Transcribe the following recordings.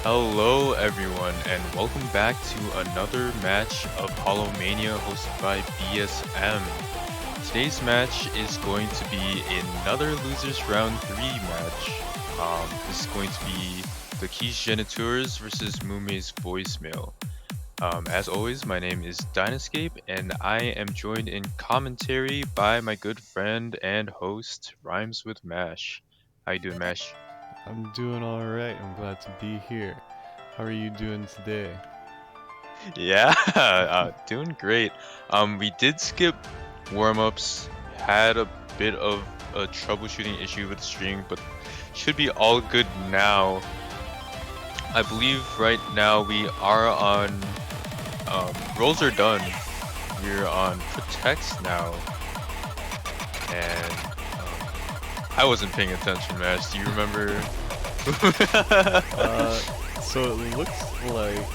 Hello everyone and welcome back to another match of Holomania hosted by BSM. Today's match is going to be another losers round 3 match. This is going to be the Quiche Geniteurs versus Mumei's voicemail. As always, my name is Dynascape and I am joined in commentary by my good friend and host, Rhymes with Mash. How you doing, Mash? I'm doing alright, I'm glad to be here. How are you doing today? Yeah, doing great. We did skip warm-ups, had a bit of a troubleshooting issue with the stream, but should be all good now. I believe right now we are on, roles are done. We're on Protects now, and I wasn't paying attention, Mash. Do you remember? So it looks like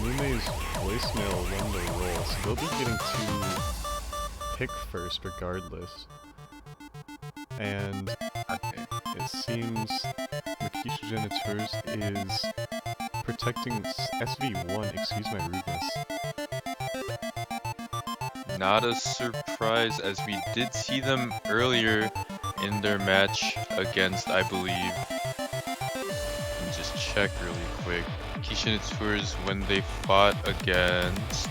Mumei's voicemail won the roll, so they'll be getting to pick first regardless. And it seems Quiche Geniteurs is protecting SV1, excuse my rudeness. Not a surprise, as we did see them earlier in their match against, I believe. Let me just check really quick. Quiche Tours when they fought against.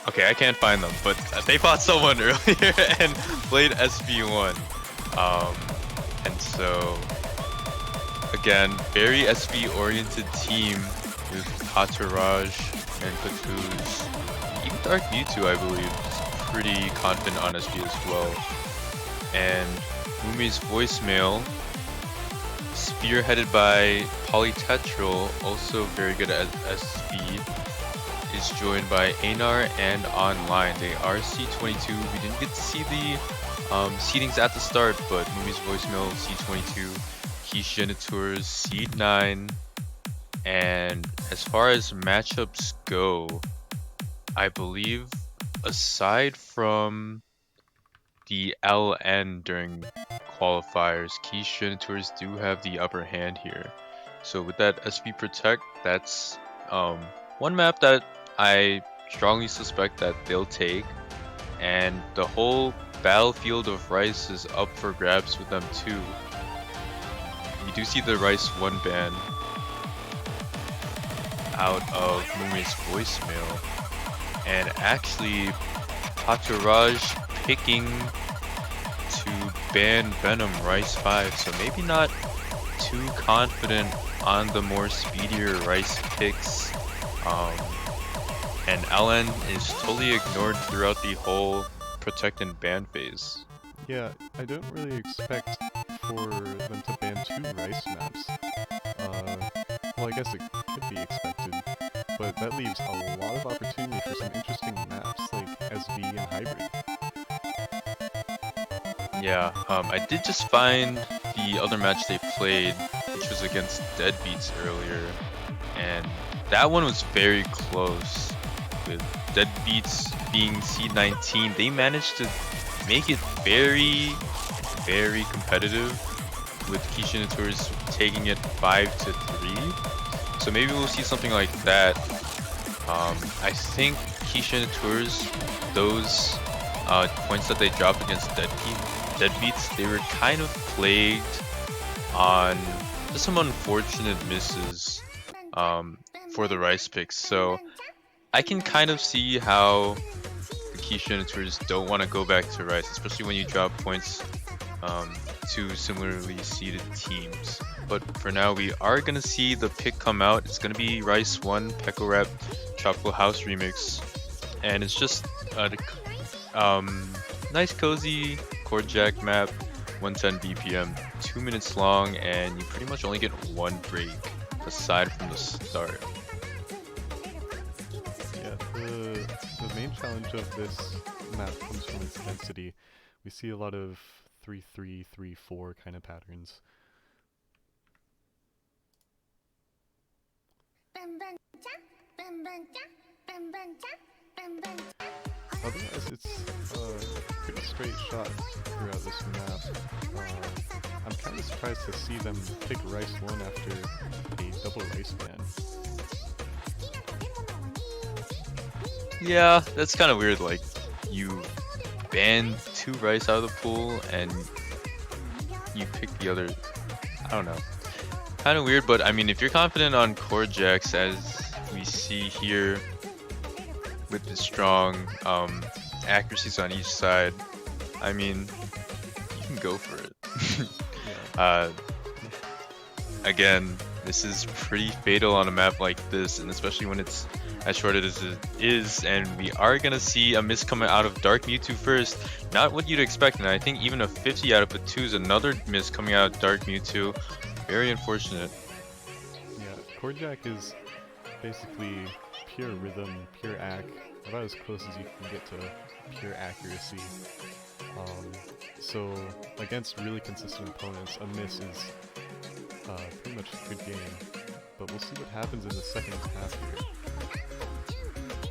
Okay, I can't find them, but they fought someone earlier and played SV1. And so, again, very SV oriented team with Hataraj and Katuz. Even Dark Mewtwo, I believe, is pretty confident on SV as well. And Mumei's voicemail, spearheaded by Polytetral, also very good at SV, is joined by Einar and Online. They are C22. We didn't get to see the seedings at the start, but Mumei's voicemail C22, Quiche Geniteurs Seed 9. And as far as matchups go, I believe aside from the LN during qualifiers, Quiche Geniteurs do have the upper hand here. So with that SV Protect, that's one map that I strongly suspect that they'll take, and the whole battlefield of Rice is up for grabs with them too. We do see the Rice 1 ban out of Mumei's voicemail, and actually Paturaj picking to ban Venom Rice 5, so maybe not too confident on the more speedier Rice picks. And LN is totally ignored throughout the whole protect and ban phase. Yeah, I don't really expect for them to ban 2 Rice maps. Well, I guess it could be expected, but that leaves a lot of opportunity for some interesting maps like SV and Hybrid. Yeah, I did just find the other match they played, which was against Deadbeats earlier, and that one was very close. With Deadbeats being C19, they managed to make it very, very competitive, with Quiche Geniteurs taking it 5-3. So maybe we'll see something like that. I think Quiche Geniteurs, those points that they dropped against Deadbeats, they were kind of plagued on just some unfortunate misses for the Rice picks. So I can kind of see how the Quiche Genitors don't want to go back to Rice, especially when you drop points to similarly seeded teams. But for now, we are going to see the pick come out. It's going to be Rice 1 Pekko Rap Tropical House Remix. And it's just a nice cozy chord jack map, 110 BPM, 2 minutes long, and you pretty much only get one break aside from the start. Yeah, the main challenge of this map comes from its density. We see a lot of 3-3, 3-4 kind of patterns. Otherwise, it's a pretty straight shot throughout this map. I'm kind of surprised to see them pick Rice 1 after a double Rice ban. Yeah, that's kind of weird. Like, you ban 2 Rice out of the pool and you pick the other. I don't know. Kind of weird, but I mean, if you're confident on core jacks, as we see here, with the strong accuracies on each side, I mean, you can go for it. Again, this is pretty fatal on a map like this, and especially when it's as short as it is, and we are gonna see a miss coming out of Dark Mewtwo first. Not what you'd expect, and I think even a 50 out of a 2 is another miss coming out of Dark Mewtwo. Very unfortunate. Yeah, core jack is basically pure rhythm, pure ac, about as close as you can get to pure accuracy. So against really consistent opponents, a miss is pretty much a good game. But we'll see what happens in the second half here.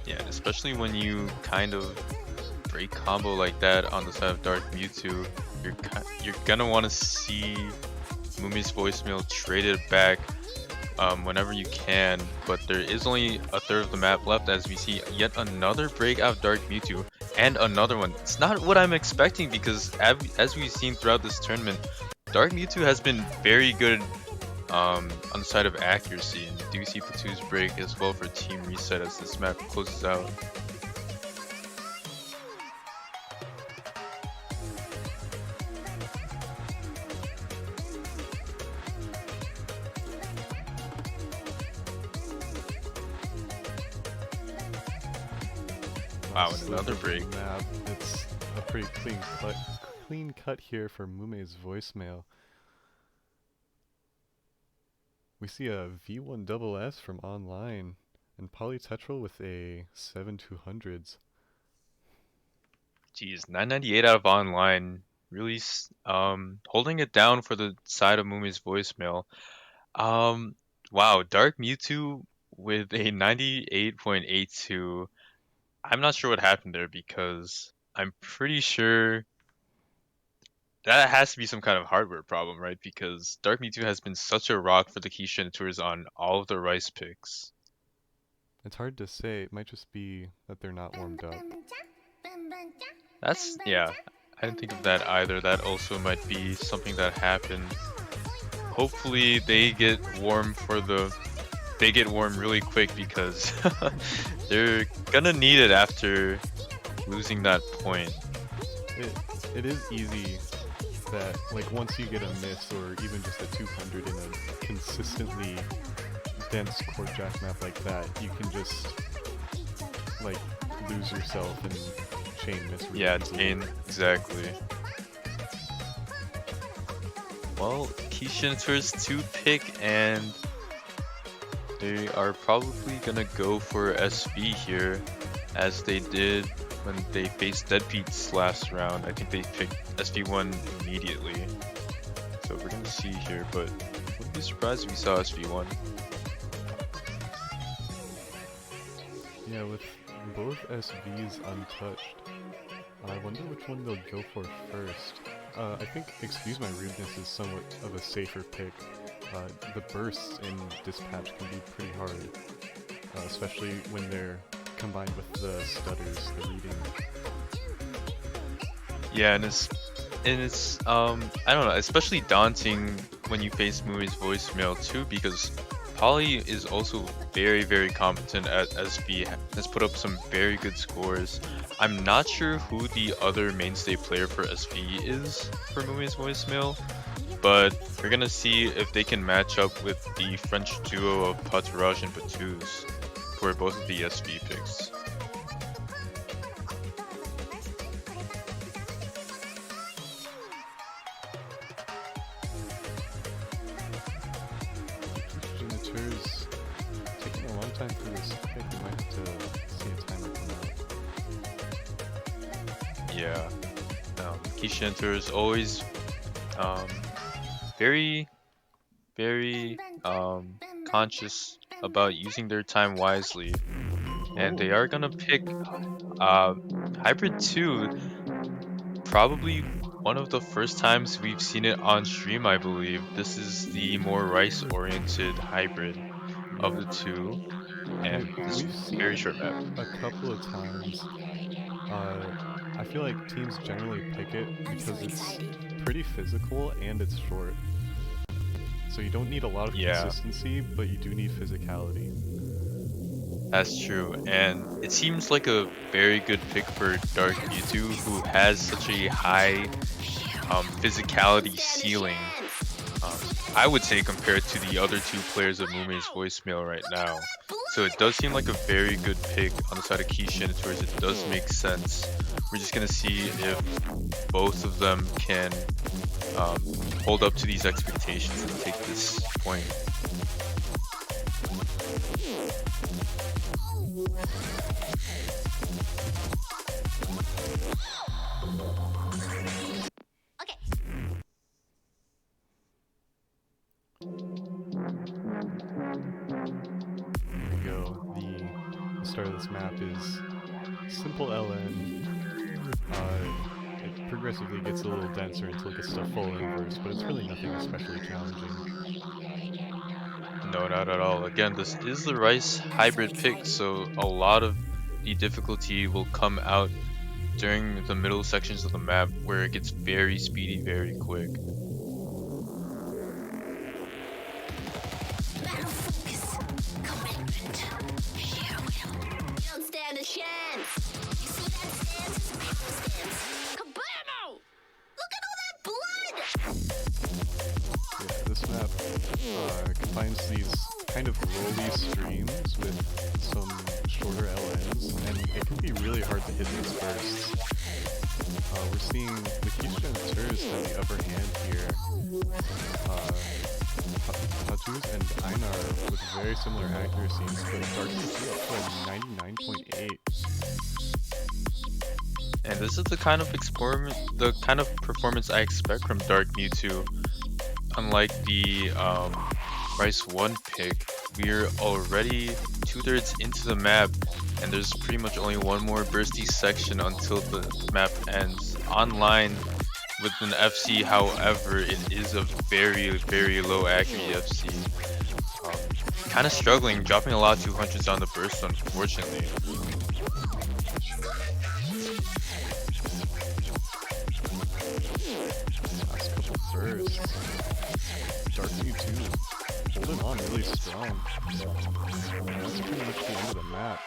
Yeah, especially when you kind of break combo like that on the side of Dark Mewtwo, you're gonna want to see Mumei's voicemail traded back whenever you can, but there is only a third of the map left as we see yet another break out of Dark Mewtwo and another one. It's not what I'm expecting because as we've seen throughout this tournament, Dark Mewtwo has been very good on the side of accuracy, and you do see Patu's break as well for Team Reset as this map closes out. Wow, and another break. Map. It's a pretty clean cut here for Mumei's voicemail. We see a V1SS from online, and Polytetral with a 7-200s. Geez, 998 out of online, really holding it down for the side of Mumei's voicemail. Wow, Dark Mewtwo with a 98.82. I'm not sure what happened there because I'm pretty sure that has to be some kind of hardware problem, right? Because Dark Mewtwo has been such a rock for the Quiche Tours on all of the Rice picks. It's hard to say. It might just be that they're not warmed up. Yeah, I didn't think of that either. That also might be something that happened. Hopefully they get warm really quick because they're gonna need it after losing that point. It is easy that, like, once you get a miss or even just a 200 in a consistently dense core jack map like that, you can just, like, lose yourself and chain miss. Yeah, chain, exactly. Well, Geniteurs 2 pick, and they are probably gonna go for SV here, as they did when they faced Deadbeats last round. I think they picked SV1 immediately. So we're gonna see here, but wouldn't be surprised if we saw SV1. Yeah, with both SVs untouched, I wonder which one they'll go for first. I think Excuse My Rudeness is somewhat of a safer pick. The bursts in Dispatch can be pretty hard, especially when they're combined with the stutters, the reading. Yeah, and it's I don't know, especially daunting when you face Mumei's voicemail too, because Poly is also very competent at SV, has put up some very good scores. I'm not sure who the other mainstay player for SV is for Mumei's voicemail, but we're gonna see if they can match up with the French duo of Paturage and Patuz for both of the SV picks. Geniteurs taking a long time for this pick. We might have to see a timer come out. Yeah, Quiche Geniteurs always very conscious about using their time wisely, and they are gonna pick Hybrid 2, probably one of the first times we've seen it on stream, I believe. This is the more rice-oriented hybrid of Yeah, the two, and this we've seen very it short map. a couple of times. Uh, I feel like teams generally pick it because it's pretty physical and it's short. So you don't need a lot of Yeah, consistency, but you do need physicality. that's true, and it seems like a very good pick for Dark Mewtwo, who has such a high physicality ceiling. Um, I would say compared to the other two players of Mumei's voicemail right now. So it does seem like a very good pick on the side of Quiche and Geniteurs. It does make sense. We're just gonna see if both of them can hold up to these expectations and take this point. There we go. The start of this map is simple LN. It progressively gets a little denser until it gets to full inverse, but it's really nothing especially challenging. No, not at all. Again, this is the Rice hybrid pick, so a lot of the difficulty will come out during the middle sections of the map where it gets very speedy, very quick. Yeah, this map combines these kind of rolly streams with some shorter LNs, and it can be really hard to hit these bursts. We're seeing the Quiche Geniteurs have the upper hand here. Tattoos and Einar with very similar accuracies, but Dark Mewtwo up to a 99.8. And this is the kind of performance I expect from Dark Mewtwo. Unlike the Rice 1 pick, we're already 2/3 into the map, and there's pretty much only one more bursty section until the map ends. Online with an FC, however, it is a very, very low accuracy FC. Kind of struggling, dropping a lot of 200s on the burst, unfortunately. Last couple bursts. Dark Mewtwo holding on really strong. That's pretty much the end of the map.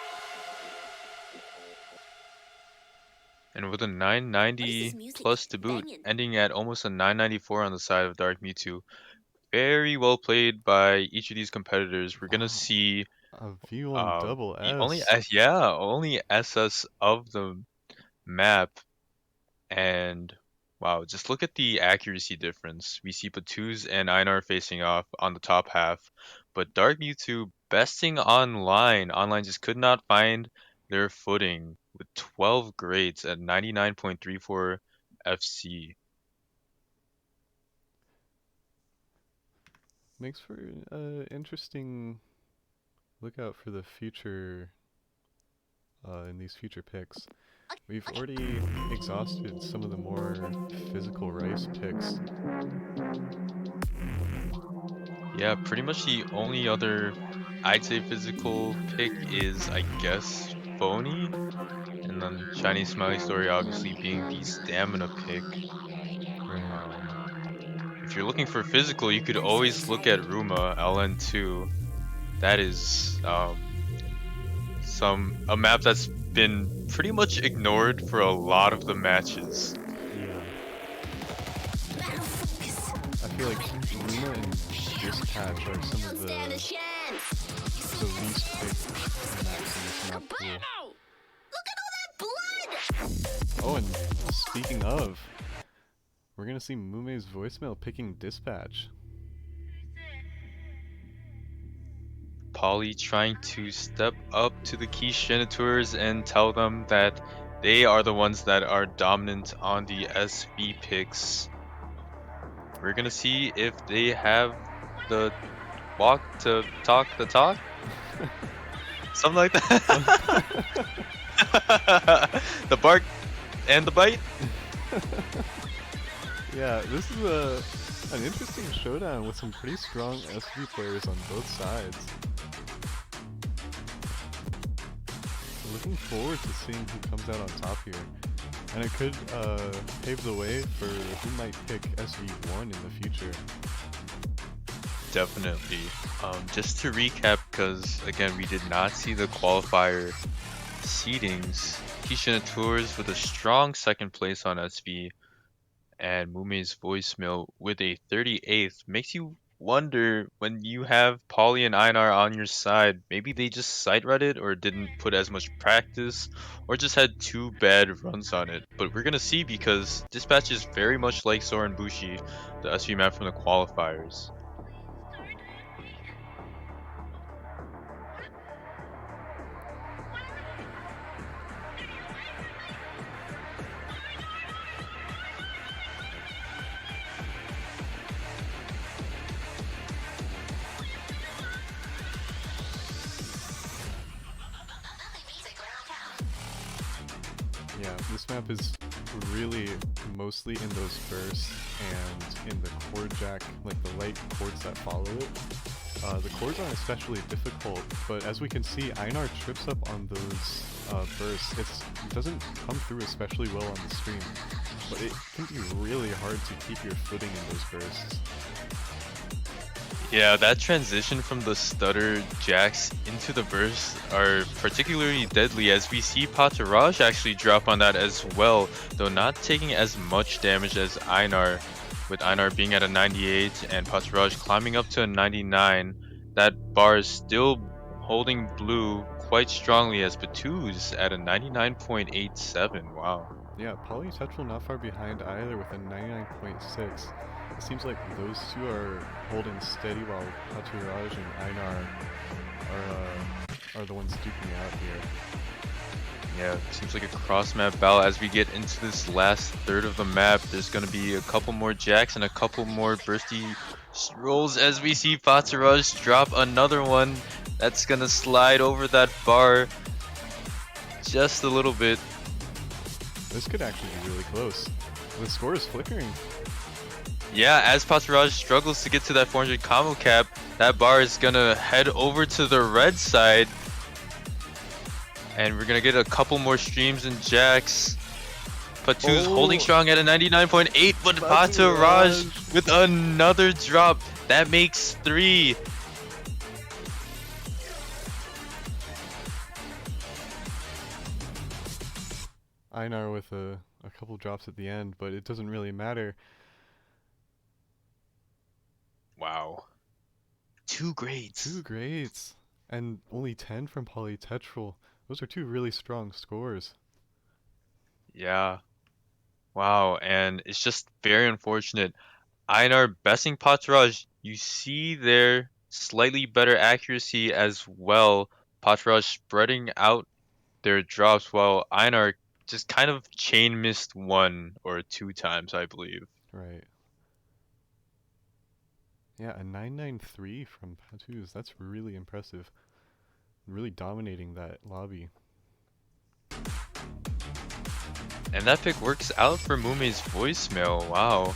And with a 990 plus to boot, ending at almost a 994 on the side of Dark Mewtwo. Very well played by each of these competitors. We're gonna Wow. see A V1 double the only S. only SS of the map, and wow, just look at the accuracy difference. We see Batuz and Einar facing off on the top half, but Dark Mewtwo besting online. Online just could not find their footing with 12 grades at 99.34 FC. Makes for interesting lookout for the future in these future picks. We've already exhausted some of the more physical Rice picks. Yeah, pretty much the only other I'd say physical pick is, I guess, Phony, and then Shiny Smiley Story obviously being the stamina pick. Right. If you're looking for physical, you could always look at Ruma LN2. That is a map that's been pretty much ignored for a lot of the matches. Yeah. I feel like Luna and Dispatch are some of the least picked maps in this map pool. Oh, and speaking of, we're gonna see Mumei's voicemail picking Dispatch. Polly trying to step up to the Quiche Geniteurs and tell them that they are the ones that are dominant on the SV picks. We're gonna see if they have the walk to talk the talk. Something like that. The bark and the bite. Yeah, this is an interesting showdown with some pretty strong SV players on both sides. Looking forward to seeing who comes out on top here. And it could pave the way for who might pick SV1 in the future. Definitely. Just to recap, because again, we did not see the qualifier seedings. Geniteurs with a strong second place on SV, and Mumei's voicemail with a 38th makes you wonder when you have Polly and Einar on your side. Maybe they just side read it or didn't put as much practice or just had two bad runs on it. But we're gonna see because Dispatch is very much like Soren Bushi, the SV map from the qualifiers. Yeah, this map is really mostly in those bursts and in the chord jack, like the light chords that follow it. The chords aren't especially difficult, but as we can see, Einar trips up on those bursts. It doesn't come through especially well on the stream, but it can be really hard to keep your footing in those bursts. Yeah, that transition from the stutter jacks into the burst are particularly deadly as we see Pataraj actually drop on that as well, though not taking as much damage as Einar, with Einar being at a 98 and Pataraj climbing up to a 99. That bar is still holding blue quite strongly as Batu's at a 99.87. Wow. Yeah, Polytetral not far behind either with a 99.6. It seems like those two are holding steady while Paturaj and Einar are the ones duking out here. Yeah, seems like a cross-map battle as we get into this last third of the map. There's going to be a couple more jacks and a couple more bursty rolls as we see Pataraj drop another one that's going to slide over that bar just a little bit. This could actually be really close. The score is flickering. Yeah, as Pataraj struggles to get to that 400 combo cap, that bar is going to head over to the red side. And we're going to get a couple more streams and jacks. Patu's holding strong at a 99.8, but Pataraj with another drop. That makes 3. Einar with a couple drops at the end, but it doesn't really matter. Wow. 2 grades. 2 grades. And only 10 from Polytetral. Those are 2 really strong scores. Yeah. Wow, and it's just very unfortunate. Einar besting Pataraj, you see there slightly better accuracy as well. Pataraj spreading out their drops while Einar just kind of chain missed 1 or 2 times, I believe. Right. Yeah, a 993 from Patus. That's really impressive. Really dominating that lobby. And that pick works out for Mumei's voicemail. Wow.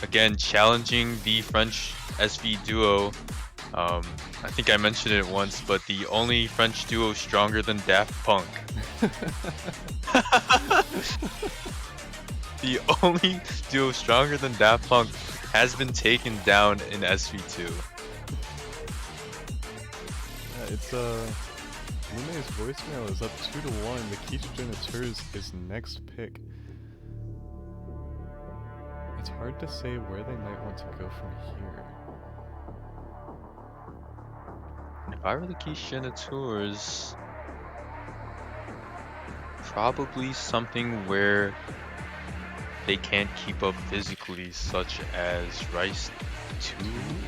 Again, challenging the French SV duo. I think I mentioned it once, but the only French duo stronger than Daft Punk. The only duo stronger than Daft Punk has been taken down in SV2. Yeah, it's Mumei's voicemail is up 2-1. The Quiche Geniteurs is next pick. It's hard to say where they might want to go from here. If I were the Quiche Geniteurs, probably something where they can't keep up physically, such as Rice 2.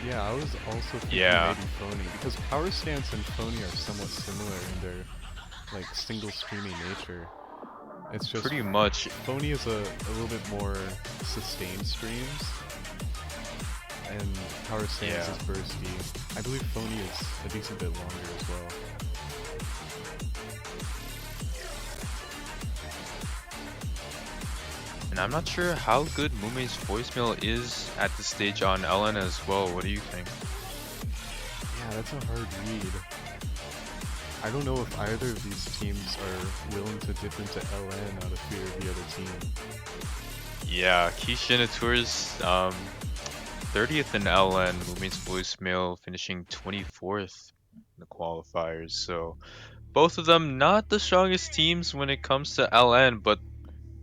Yeah, I was also thinking maybe Phony, because Power Stance and Phony are somewhat similar in their like single streaming nature. It's just pretty much. Phony is a little bit more sustained streams, and Power Stance is bursty. I believe Phony is a decent bit longer as well. And I'm not sure how good Mumei's voicemail is at this stage on LN as well. What do you think? Yeah, that's a hard read. I don't know if either of these teams are willing to dip into LN out of fear of the other team. Yeah, Quiche Geniteurs, 30th in LN, Mumei's voicemail finishing 24th in the qualifiers. So both of them not the strongest teams when it comes to LN, but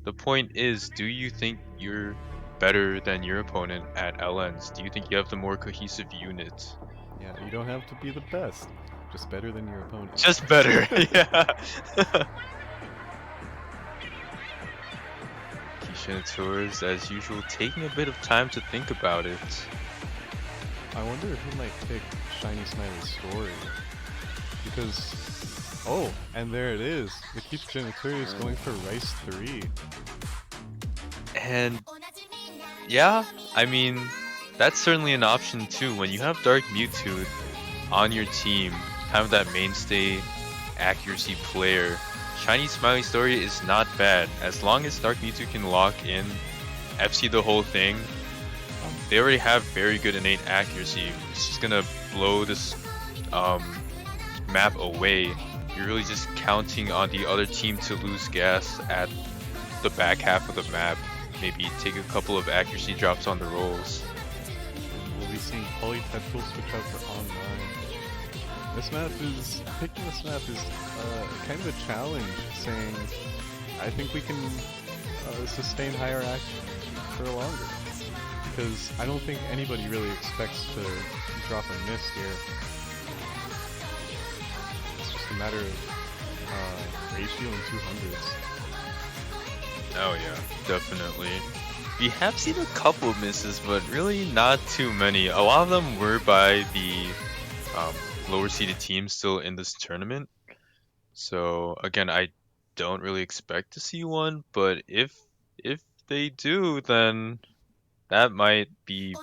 the point is, do you think you're better than your opponent at LNs? Do you think you have the more cohesive unit? Yeah, you don't have to be the best, just better than your opponent. Just better, yeah. Quiche Tours, as usual, taking a bit of time to think about it. I wonder if he might pick Shiny Smiley's story. Because, oh, and there it is. The Quiche Geniteurs going for Rice 3. And yeah, I mean, that's certainly an option too. When you have Dark Mewtwo on your team, kind of that mainstay accuracy player, Shiny Smiley Story is not bad. As long as Dark Mewtwo can lock in, FC the whole thing, they already have very good innate accuracy. It's just gonna blow this map away. You're really just counting on the other team to lose gas at the back half of the map. Maybe take a couple of accuracy drops on the rolls. We'll be seeing Polytechnical switch out for online. Picking this map is kind of a challenge, saying, I think we can sustain higher action for longer. Because I don't think anybody really expects to drop a miss here. It's just a matter of ratio and 200s. Oh yeah, definitely. We have seen a couple of misses, but really not too many. A lot of them were by the lower seeded teams still in this tournament. So again, I don't really expect to see one, but if they do, then that might be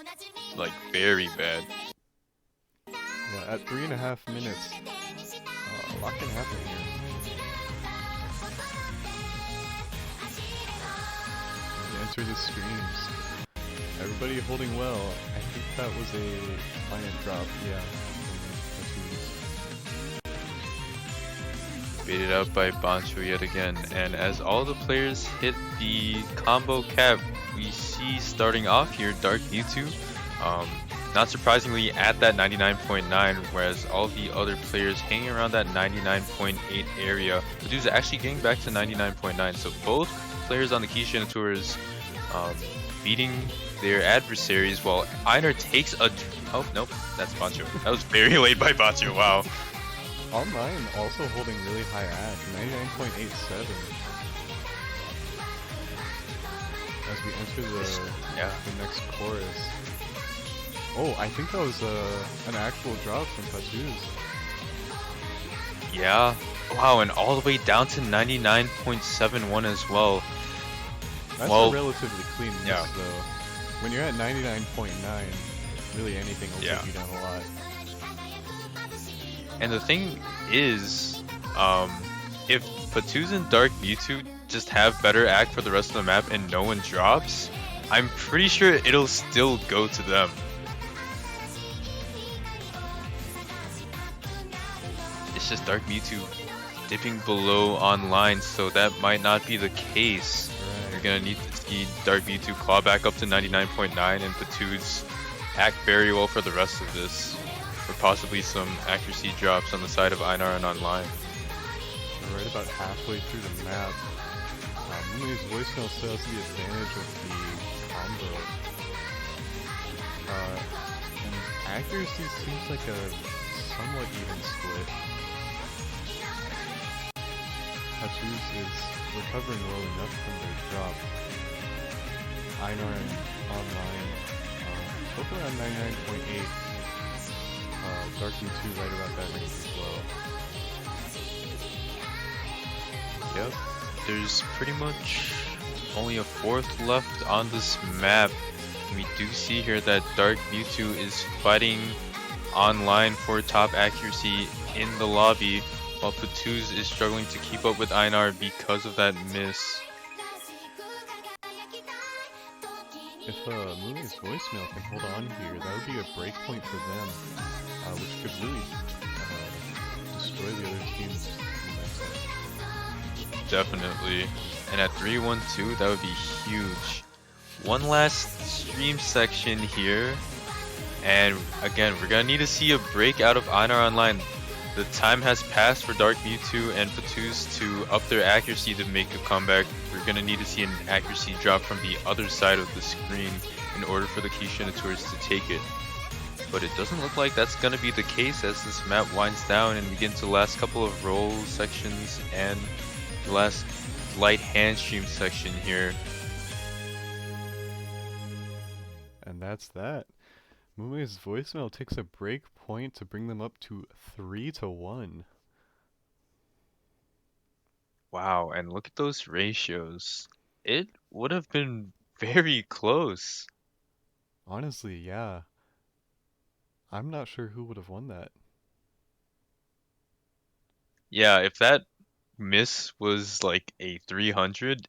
like very bad. Yeah, at 3.5 minutes, a lot can happen here. Enter the streams. Everybody holding well. I think that was a client drop, yeah. Baited out by Bancho yet again, and as all the players hit the combo cap, we see starting off here Dark Mewtwo, not surprisingly at that 99.9, whereas all the other players hanging around that 99.8 area. The dude's actually getting back to 99.9, so both players on the Quiche Tours beating their adversaries, while Einar takes a... Oh, nope, that's Bancho. That was very late by Bancho, wow. Online also holding really high add, 99.87. As we enter the next chorus. Oh, I think that was an actual drop from Patuz. Yeah. Wow, and all the way down to 99.71 as well. That's a relatively clean miss, though. When you're at 99.9, really anything will take you down a lot. And the thing is, if Patuz and Dark Mewtwo just have better act for the rest of the map and no one drops, I'm pretty sure it'll still go to them. It's just Dark Mewtwo dipping below online, so that might not be the case. Right. You're gonna need to see Dark Mewtwo claw back up to 99.9 and Patuz act very well for the rest of this. Or possibly some accuracy drops on the side of Einar and online. We're right about halfway through the map. Mumei's voicemail still has the advantage of the combo. And accuracy seems like a somewhat even split. Patuz is recovering well enough from their drop. Einar and online, both around 99.8. Dark Mewtwo right about that range as well. Yep, there's pretty much only a fourth left on this map. We do see here that Dark Mewtwo is fighting online for top accuracy in the lobby, while Patuz is struggling to keep up with Einar because of that miss. if Mumei's voicemail can hold on here, that would be a break point for them, which could really destroy the other team's momentum. Definitely. And at 3-1-2, that would be huge. One last stream section here. And again, we're gonna need to see a break out of Einar Online. The time has passed for Dark Mewtwo and Patus to up their accuracy to make a comeback. We're gonna need to see an accuracy drop from the other side of the screen in order for the Quiche Geniteurs to take it. But it doesn't look like that's gonna be the case as this map winds down and we get into the last couple of roll sections and the last light hand stream section here. And that's that. Mumei's voicemail takes a break point to bring them up to 3-1. Wow, and look at those ratios. It would have been very close. Honestly, yeah. I'm not sure who would have won that. Yeah, if that miss was like a 300,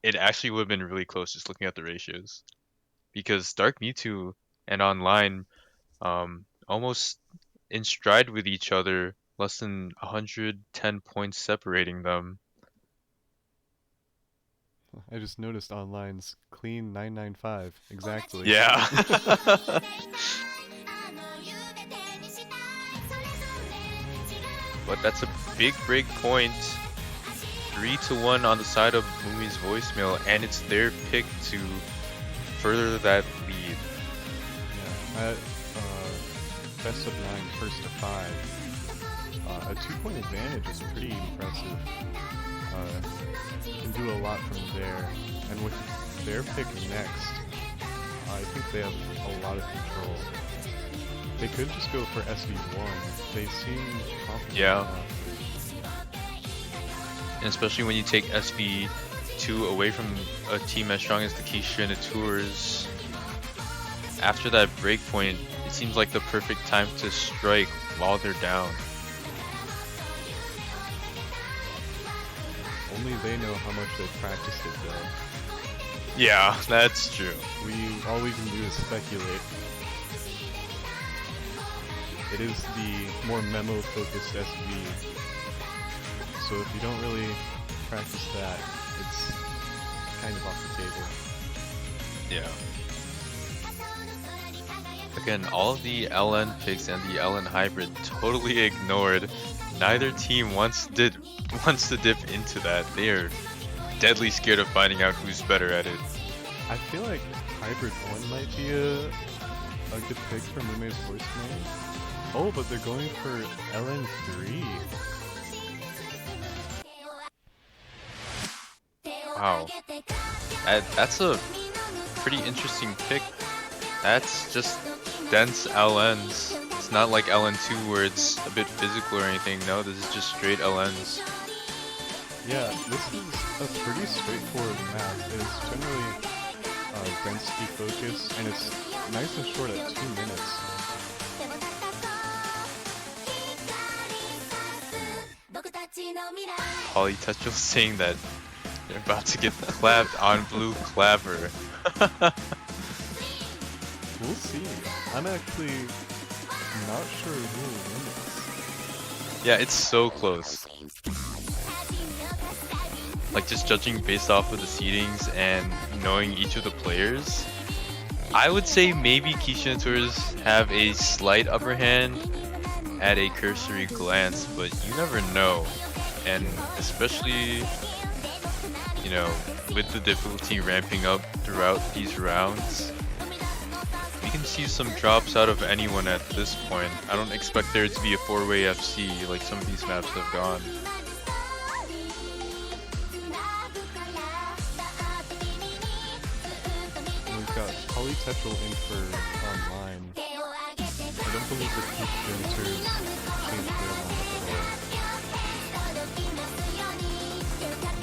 it actually would have been really close just looking at the ratios. Because Dark Mewtwo and Online almost in stride with each other, less than 110 points separating them. I just noticed online's clean 995, exactly. Yeah. But that's a big break point. 3-1 on the side of Mumei's voicemail, and it's their pick to further that lead. Yeah, at best of 9, first to 5, a 2-point advantage is pretty impressive. Can do a lot from there, and with their pick next, I think they have a lot of control. They could just go for SV1. They seem confident enough. And especially when you take SV2 away from a team as strong as the Quiche Geniteurs, after that break point, it seems like the perfect time to strike while they're down. Only they know how much they practiced it though. Yeah, that's true. All we can do is speculate. It is the more memo-focused SV, so if you don't really practice that, it's kind of off the table. Yeah. Again, all of the LN picks and the LN hybrid totally ignored. Neither team wants to dip into that. They are deadly scared of finding out who's better at it. I feel like Hybrid 1 might be a good pick for Mumei's voicemail. Oh, but they're going for LN3. Wow. That's a pretty interesting pick. That's just dense LNs. It's not like LN2 where it's a bit physical or anything. No, this is just straight LNs. Yeah, this is a pretty straightforward map. It's generally density focused, and it's nice and short at 2 minutes. Polytechnical saying that they're about to get clapped on Blue Clapper. We'll see. I'm actually not sure who will win this. Yeah, it's so close. Like, just judging based off of the seedings and knowing each of the players, I would say maybe Quiche Geniteurs have a slight upper hand at a cursory glance, but you never know. And especially, you know, with the difficulty ramping up throughout these rounds, we can see some drops out of anyone at this point. I don't expect there to be a 4-way FC like some of these maps have gone. We've got Polytetral in for online. I don't believe the Quiche Geniteurs changed their lineup at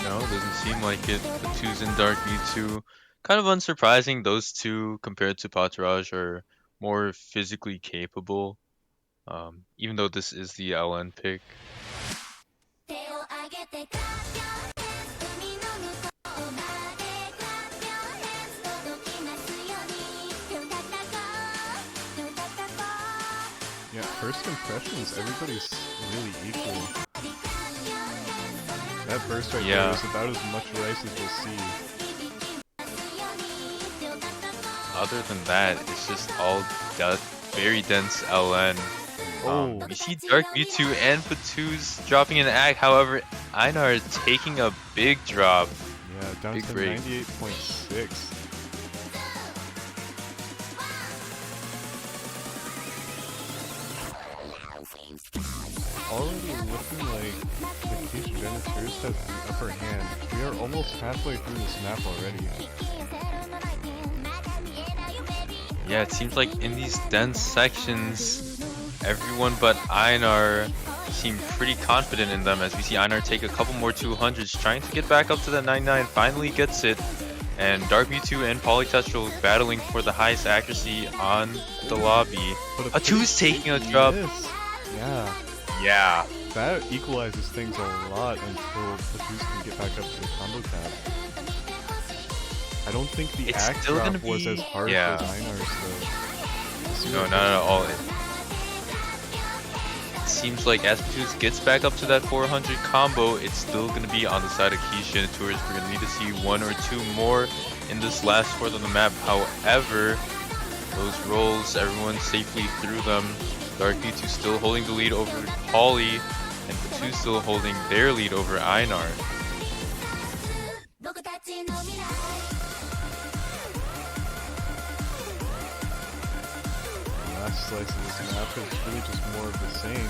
all. No, doesn't seem like it. The twos in Dark Mewtwo, kind of unsurprising. Those two compared to Patraj are more physically capable. Even though this is the LN pick. first impressions, everybody's really equal. That burst right there is about as much rice as we'll see. Other than that, it's just all very dense LN. We see Dark Mewtwo and Patoos dropping an ag, however, Einar taking a big drop. Yeah, down to 98.6. Already looking like the Quiche Geniteurs has the upper hand. We are almost halfway through this map already. Yeah, it seems like in these dense sections, everyone but Einar seem pretty confident in them, as we see Einar take a couple more 200s, trying to get back up to that 99, finally gets it. And Dark Mewtwo and Polytetral battling for the highest accuracy on the lobby. Patoos taking a drop. Yeah. That equalizes things a lot until Patoos can get back up to the combo tab. I don't think the axe drop was as hard as Einar's though. No, not at all. It seems like as Patoos gets back up to that 400 combo, it's still going to be on the side of Quiche Geniteurs. We're going to need to see one or two more in this last fourth of the map. However, those rolls, everyone safely through them. Dark Mewtwo still holding the lead over Poly, and Patoos still holding their lead over Einar. Last slice of this map is really just more of the same.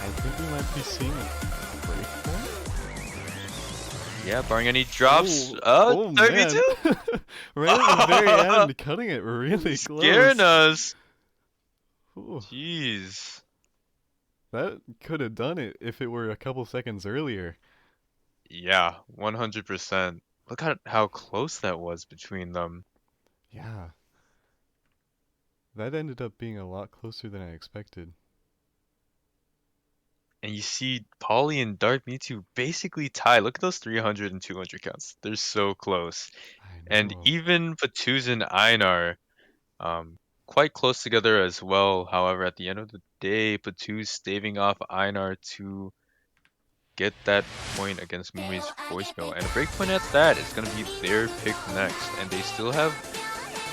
I think we might be seeing a breakpoint. Yeah, barring any drops. Oh Dark man. Mewtwo? Right at the very end, cutting it really close. Scaring us. Ooh. Jeez. That could have done it if it were a couple seconds earlier. Yeah, 100%. Look at how close that was between them. Yeah. That ended up being a lot closer than I expected. And you see Poly and Dark Mewtwo basically tie. Look at those 300 and 200 counts. They're so close. And even Patoos and Einar, quite close together as well. However, at the end of the day, Patoos staving off Einar to get that point against Mumei's voicemail. And a breakpoint at that is going to be their pick next. And they still have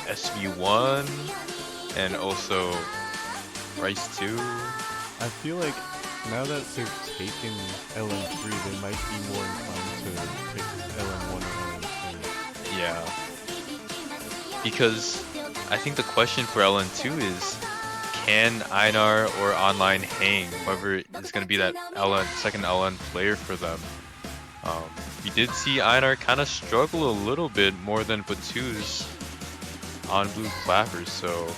SV1 and also Rice 2. I feel like now that they've taken LN3, they might be more inclined to pick LN1 or LN2. Yeah. Because I think the question for LN2 is, can Einar or Online hang, whoever is going to be that second LN player for them? We did see Einar kind of struggle a little bit more than Patoos on Blue Clappers, so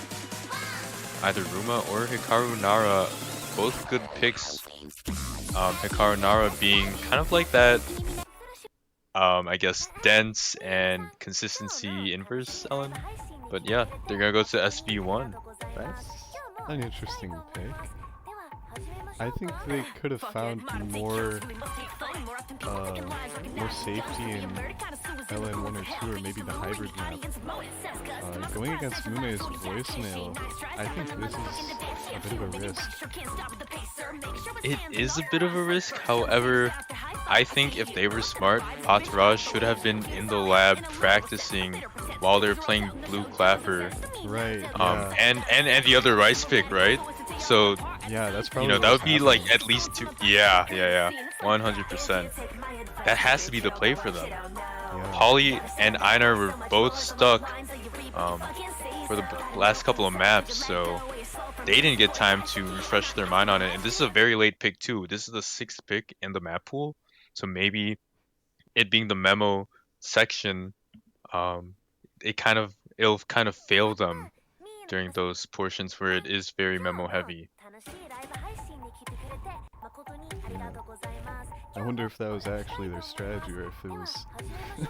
either Ruma or Hikaru Nara, both good picks. Hikaru Nara being kind of like that, I guess, dense and consistency inverse LN. But yeah, they're gonna go to SV1. That's an interesting pick. I think they could have found more safety in LN1 or 2, or maybe the hybrid map. Going against Mumei's voicemail, I think this is a bit of a risk. It is a bit of a risk, however, I think if they were smart, Patraj should have been in the lab practicing while they're playing Blue Clapper. Right. And the other Rice pick, right? So yeah, that's probably that would be like at least 2. Yeah, 100%. That has to be the play for them. Yeah. Poly and Einar were both stuck for the last couple of maps, so they didn't get time to refresh their mind on it. And this is a very late pick too. This is the 6th pick in the map pool, so maybe it being the memo section, it'll kind of fail them during those portions where it is very memo heavy. I wonder if that was actually their strategy or if it was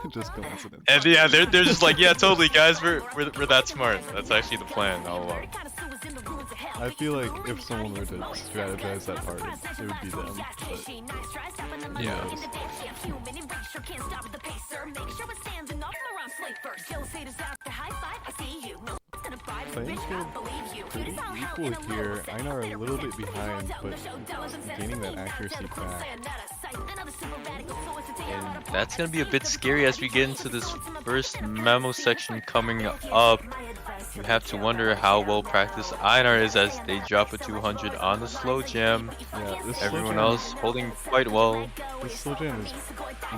just coincidence. And yeah, they're just like, yeah, totally, guys, we're that smart. That's actually the plan all along. I feel like if someone were to strategize that hard, it would be them. But yeah. Playing field pretty equal equal here. Einar a little bit behind, but gaining that accuracy back. And that's gonna be a bit scary as we get into this first memo section coming up. You have to wonder how well practiced Einar is as they drop a 200 on the slow jam. Yeah, this Everyone slow jam, else holding quite well. this slow jam is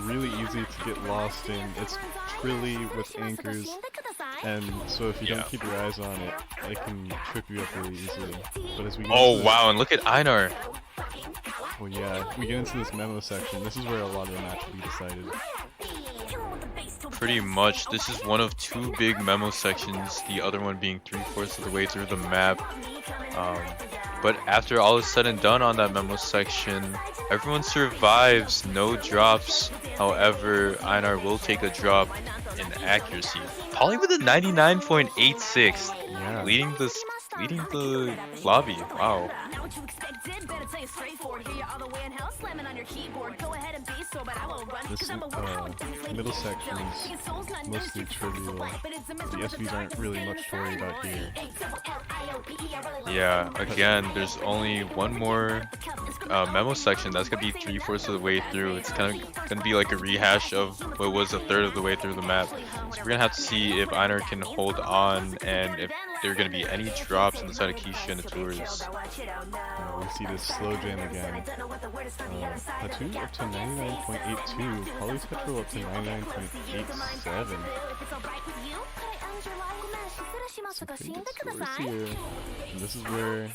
really easy to get lost in. It's trilly with anchors, and so if you don't keep your eyes on it, it can trip you up really easily. But as we get into Wow, and look at Einar. well, yeah, we get into this memo section. This is where a lot of the match will be decided. Pretty much, this is one of two big memo sections, the other one being 3/4 of the way through the map. But after all is said and done on that memo section, everyone survives, no drops. However, Einar will take a drop in accuracy. Polly with a 99.86, Yeah. leading the lobby. Wow. This middle section is mostly trivial. The SVs aren't really much to worry about here. Yeah, again, there's only one more memo section that's gonna be 3/4 of the way through. It's kind of gonna be like a rehash of what was a third of the way through the map. So we're gonna have to see if Einar can hold on and if there are gonna be any drops on the side of Quiche and the tours. We see this slow jam again. Platoon up to 99.82, Polytetrol up to 99.87. So pretty good scores here. And this is where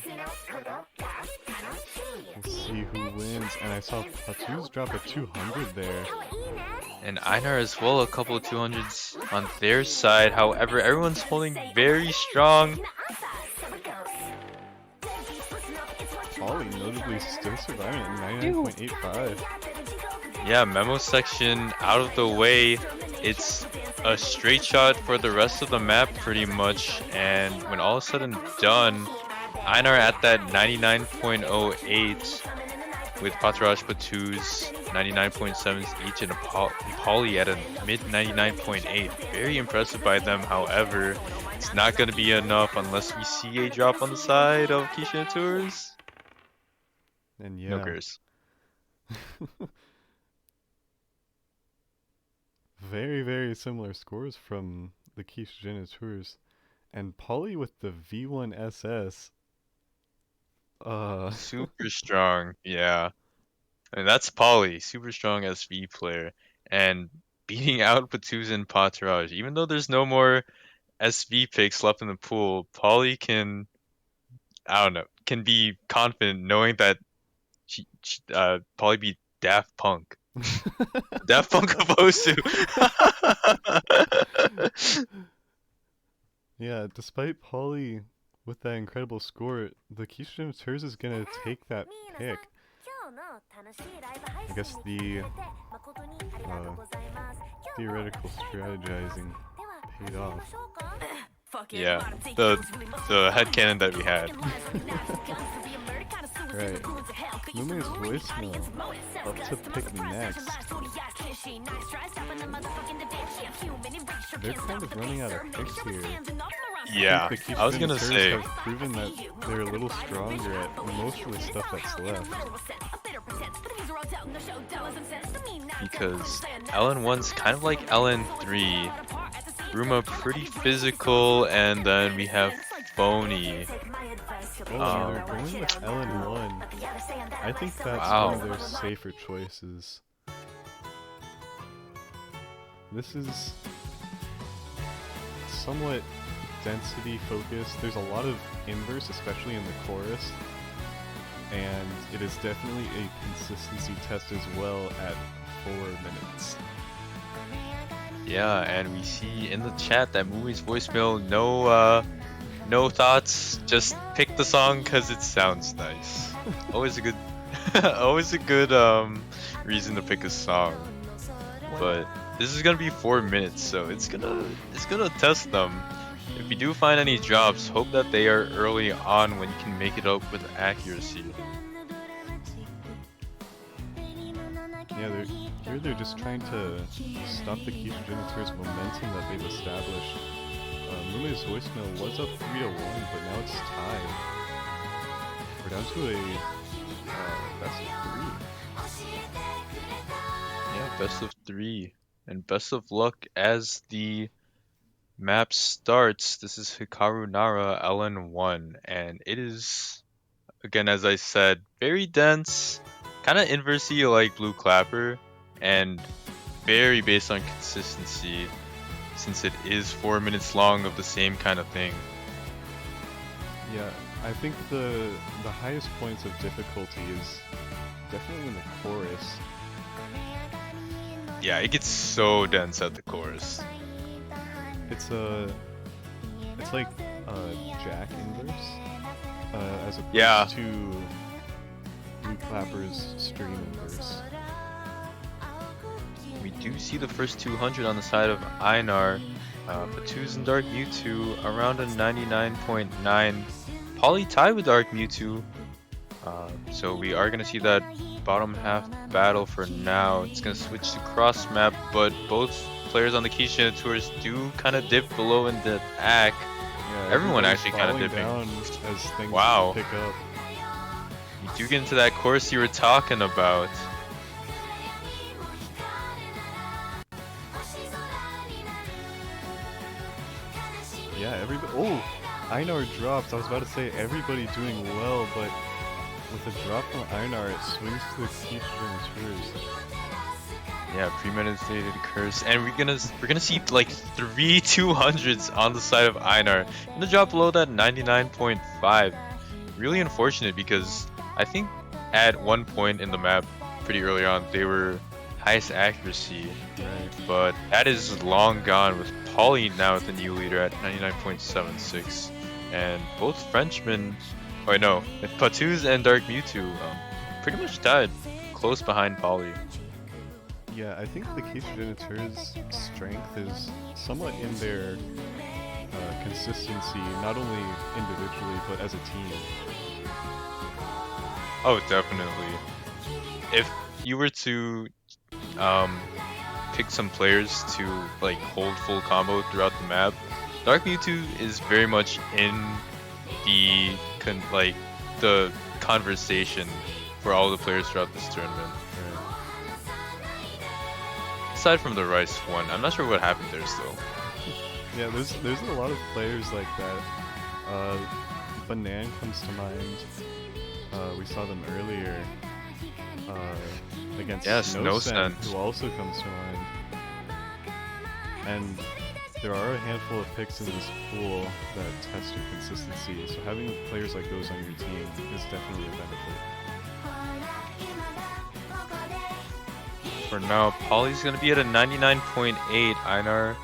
we'll see who wins. And I saw Platoons drop a 200 there. And Einar as well, a couple of 200s on their side. However, everyone's holding very strong. Poly notably still surviving at 99.85. Yeah, memo section out of the way. It's a straight shot for the rest of the map pretty much, and when all is said and done, Einar at that 99.08 with Patraj Patu's 99.7s each and Polly at a mid 99.8. Very impressive by them. However, it's not going to be enough unless we see a drop on the side of Quiche and Tours. And yeah. No curse. Very, very similar scores from the Quiche Geniteurs. And Polly with the V1SS. Super strong, yeah. And that's Polly, super strong SV player. And beating out Patuz and Patraj. Even though there's no more SV picks left in the pool, Polly can, I don't know, can be confident knowing that Polly beat Daft Punk. Daft Punk of Osu. Yeah, despite Polly with that incredible score, the Quiche Geniteurs is gonna take that pick. I guess the theoretical strategizing paid off. Yeah, the headcanon that we had. Right. Mumei's voicemail up to pick next. They're kind of running out of picks here. Yeah, I was gonna say. Have proven that they're a little stronger at most of the stuff that's left. Because LN1's kind of like LN3. Ruma pretty physical, and then we have Phony. Oh, they're going with LN1. I think that's one of their safer choices. This is somewhat density focused. There's a lot of inverse, especially in the chorus. And it is definitely a consistency test as well at 4 minutes. Yeah, and we see in the chat that Mumei's voicemail, no thoughts, just pick the song because it sounds nice. Always a good, always a good reason to pick a song. But this is gonna be 4 minutes, so it's gonna test them. If you do find any drops, hope that they are early on when you can make it up with accuracy. Yeah, they're just trying to stop the Quiche Geniteurs' momentum that they've established. Mumei's voicemail was up 3-1, but now it's tied. we're down to a best of 3. Yeah, best of 3. And best of luck as the map starts. This is Hikaru Nara LN1, and it is, again, as I said, very dense, kind of inversely like Blue Clapper, and very based on consistency, since it is 4 minutes long of the same kind of thing. Yeah, I think the highest points of difficulty is definitely in the chorus. Yeah, it gets so dense at the chorus. It's like Jack inverse, as opposed Yeah. to Blue Clapper's Stream inverse. We do see the first 200 on the side of Einar. Patooz and Dark Mewtwo around a 99.9. Poly tied with Dark Mewtwo. So we are going to see that bottom half battle for now. It's going to switch to cross map, but both players on the Quiche Geniteurs do kind of dip below in the act. Yeah, Everyone everybody's actually kind of falling dipping. down as things Wow. pick up. You do get into that course you were talking about. Yeah, everybody. Oh, Einar drops. I was about to say everybody doing well, but with a drop from Einar, it swings to the Quiche Geniteurs. Yeah, premeditated curse, and we're gonna see like 3 200s on the side of Einar. Gonna drop below that 99.5. Really unfortunate because I think at one point in the map, pretty early on, they were highest accuracy, Right. but that is long gone with Pauly now at the new leader at 99.76, and both Frenchmen, oh wait, no, Patooz and Dark Mewtwo, pretty much tied, close behind Pauly. Yeah, I think the Quiche Geniteurs' strength is somewhat in their consistency, not only individually but as a team. Oh, definitely. If you were to pick some players to like hold full combo throughout the map, Dark Mewtwo is very much in the the conversation for all the players throughout this tournament. Aside from the Rice one, I'm not sure what happened there still. Yeah, there's a lot of players like that. Banan comes to mind. We saw them earlier against Snowsen, who also comes to mind. And there are a handful of picks in this pool that test your consistency, so having players like those on your team is definitely a benefit. For now, Pauly's gonna be at a 99.8. Einar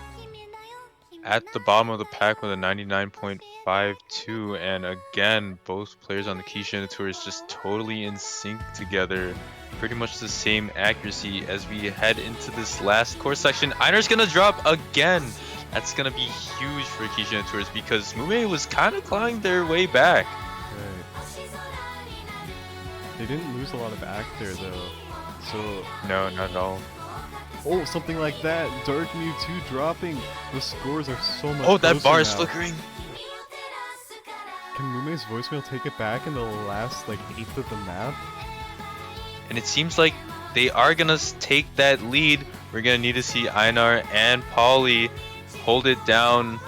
at the bottom of the pack with a 99.52, and again, both players on the Quiche Tour is just totally in sync together. Pretty much the same accuracy as we head into this last course section. Einar's gonna drop again. That's gonna be huge for Quiche Tours because Mumei was kind of clawing their way back. Right. They didn't lose a lot of act there though. So no, not at all. Oh, something like that. Dark Mewtwo dropping. The scores are so much. Oh, that bar is now. flickering. Can Mumei's voicemail take it back in the last like 1/8 of the map? And it seems like they are gonna take that lead. We're gonna need to see Einar and Pauly hold it down,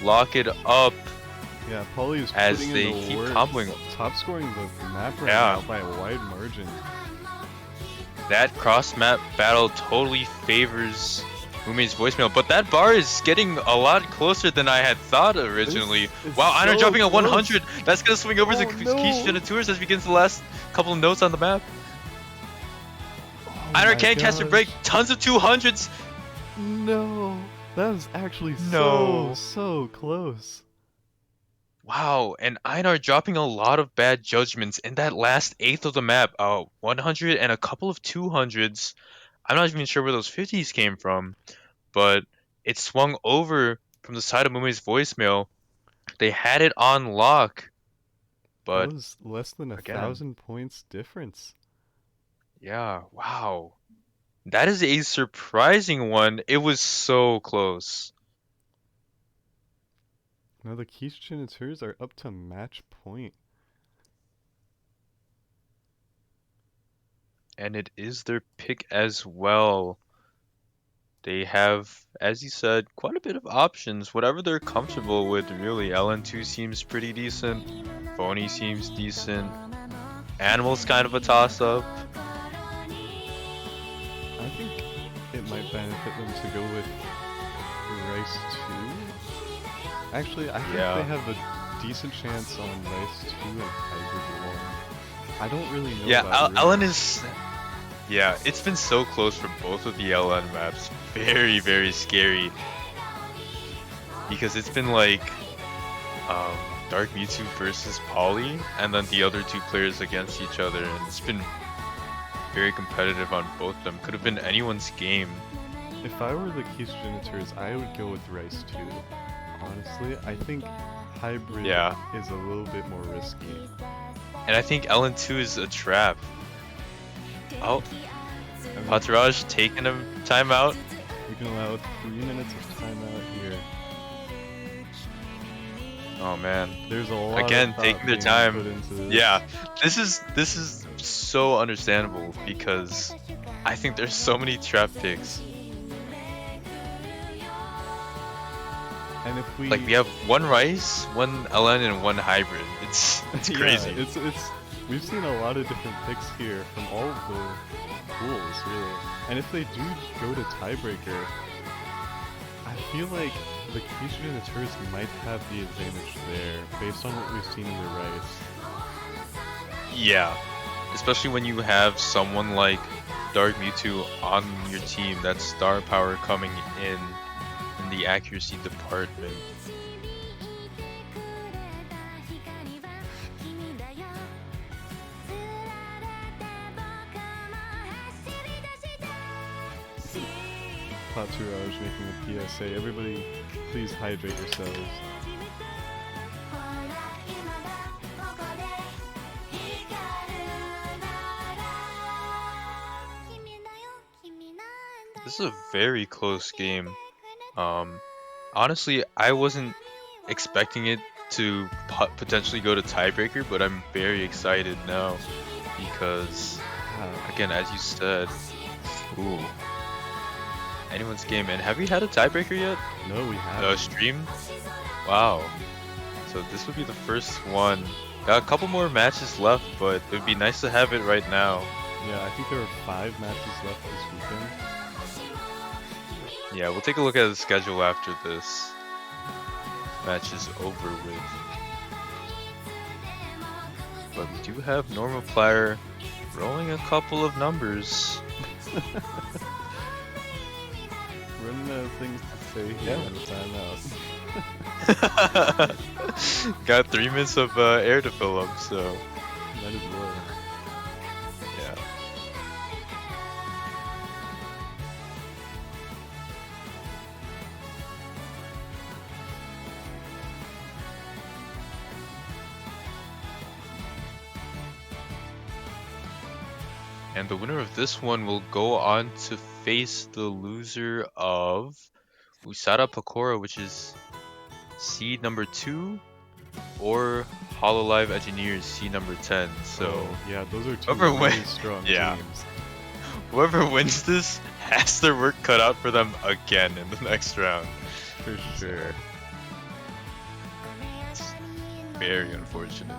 lock it up. Yeah, Pauly is as putting they in the keep work. comboing. Top scoring the map right Yeah. now by a wide margin. That cross map battle totally favors Mumei's voicemail, but that bar is getting a lot closer than I had thought originally. It's Wow, Einar so dropping a close. 100. That's gonna swing over to Oh, Quiche no. Geniteurs as we get into the last couple of notes on the map. Oh Einar my can't catch a gosh. break. Tons of 200s. No, that was actually No. so close. Wow, and Einar dropping a lot of bad judgments in that last 1/8 of the map. 100 and a couple of 200s. I'm not even sure where those 50s came from, but it swung over from the side of Mumei's voicemail. They had it on lock, but That was less than again, 1,000 points difference. yeah, wow. That is a surprising one. It was so close. Now the Quiche Geniteurs are up to match point. And it is their pick as well. They have, as you said, quite a bit of options. Whatever they're comfortable with, really. LN2 seems pretty decent. Phony seems decent. Animal's kind of a toss-up. I think it might benefit them to go with Rice 2. Actually, I think Yeah. they have a decent chance on Rice 2 and Hybrid 1. I don't really know Yeah, about LN Ruin. is... Yeah, it's been so close for both of the LN maps. Very, very scary. Because it's been like... Dark Mewtwo versus Polly, and then the other two players against each other, and it's been very competitive on both of them. Could have been anyone's game. If I were the Quiche Geniteurs, I would go with Rice 2. Honestly, I think Hybrid Yeah. is a little bit more risky. And I think LN2 is a trap. Oh, I mean, Patraj taking a timeout. we can allow 3 minutes of timeout here. Oh man. There's a lot Again, of thought taking their being time. put into this. Yeah, this is so understandable because I think there's so many trap picks. And if we Like we have one Rice, one LN, and one Hybrid. It's yeah, crazy. it's we've seen a lot of different picks here from all of the pools, really. And if they do go to tiebreaker, I feel like the Quiche Geniteurs might have the advantage there, based on what we've seen in the Rice. Yeah, especially when you have someone like Dark Mewtwo on your team, that's star power coming in the accuracy department. Paturage making a PSA. Everybody, please hydrate yourselves. This is a very close game. Honestly, I wasn't expecting it to potentially go to tiebreaker, but I'm very excited now because, again, as you said, ooh, anyone's game. And have we had a tiebreaker yet? No, we haven't. Stream? Wow. So this would be the first one. Got a couple more matches left, but it would be nice to have it right now. Yeah, I think there are 5 matches left this weekend. Yeah, we'll take a look at the schedule after this match is over with. But we do have normal player rolling a couple of numbers. Running out of things to say here Yeah. in the timeout. Got 3 minutes of air to fill up, so Might as well. yeah. And the winner of this one will go on to face the loser of Usada Pokora, which is seed number 2, or Hololive Engineers, seed number 10. So Oh, yeah, those are 2 whoever really wins- strong yeah. teams. whoever wins this has their work cut out for them again in the next round. For sure. It's very unfortunate.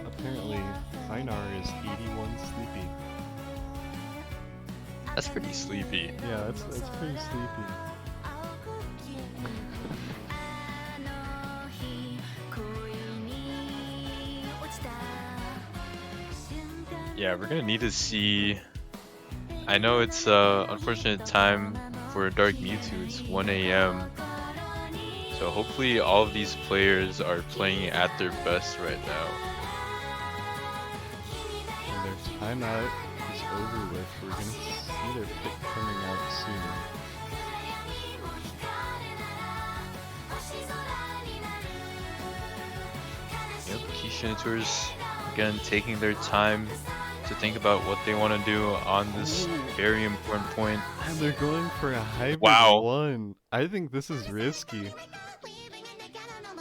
Apparently, Einar is 81 sleepy. That's pretty sleepy. Yeah, that's pretty sleepy. Yeah, we're gonna need to see. I know it's unfortunate time for Dark Mewtwo. It's 1 a.m. So hopefully all of these players are playing at their best right now. And their timeout is over with. We're gonna see their pick coming out soon. Yep, Quiche Geniteurs again taking their time to think about what they want to do on this Ooh. very important point. And they're going for a hybrid Wow. 1. I think this is risky.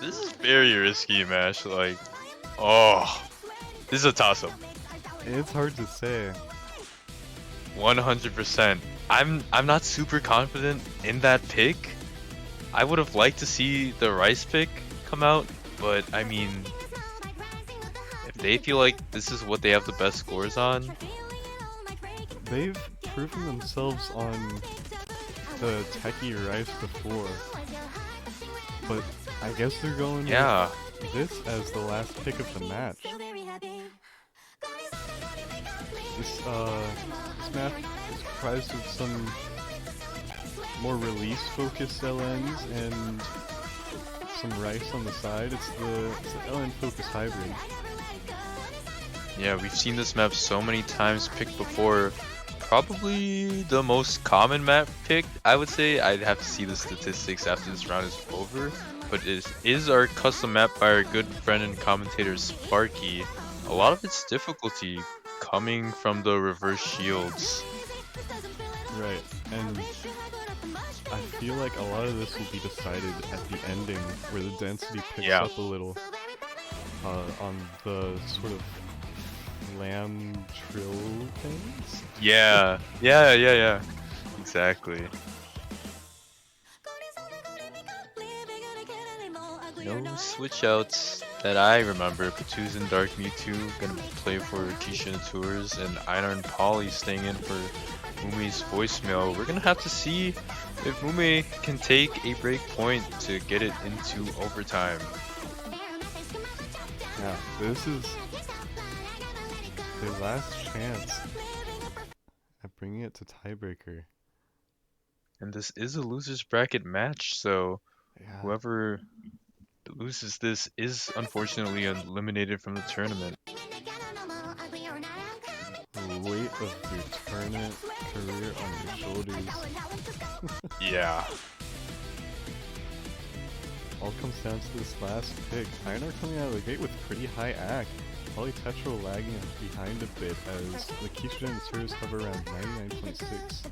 This is very risky, Mash. Like, Oh, this is a toss-up. It's hard to say. 100%. I'm not super confident in that pick. I would have liked to see the Rice pick come out, but I mean, if they feel like this is what they have the best scores on, They've proven themselves on the techie rice before, but I guess they're going yeah, with this as the last pick of the match. This map is comprised of some more release-focused LNs and some rice on the side. It's the LN-focused hybrid. yeah, we've seen this map so many times picked before. Probably the most common map picked, I would say. I'd have to see the statistics after this round is over. But it is our custom map by our good friend and commentator Sparky. A lot of its difficulty coming from the reverse shields. Right, and I feel like a lot of this will be decided at the ending, where the density picks Yeah. up a little on the sort of lamb trill things. Yeah, exactly. No switch outs that I remember. Patoo's and Dark Mewtwo gonna play for Quiche and Tours, and Einar and Polly staying in for Mumei's voicemail. We're gonna have to see if Mumei can take a break point to get it into overtime. Yeah, this is their last chance at bringing it to tiebreaker. And this is a loser's bracket match, so Yeah, whoever loses this is unfortunately eliminated from the tournament. the weight of your tournament career on your shoulders. Yeah. All comes down to this last pick. Einar coming out of the gate with pretty high AC. Probably Tetra lagging behind a bit as the Quiche Geniteurs hover around 99.6.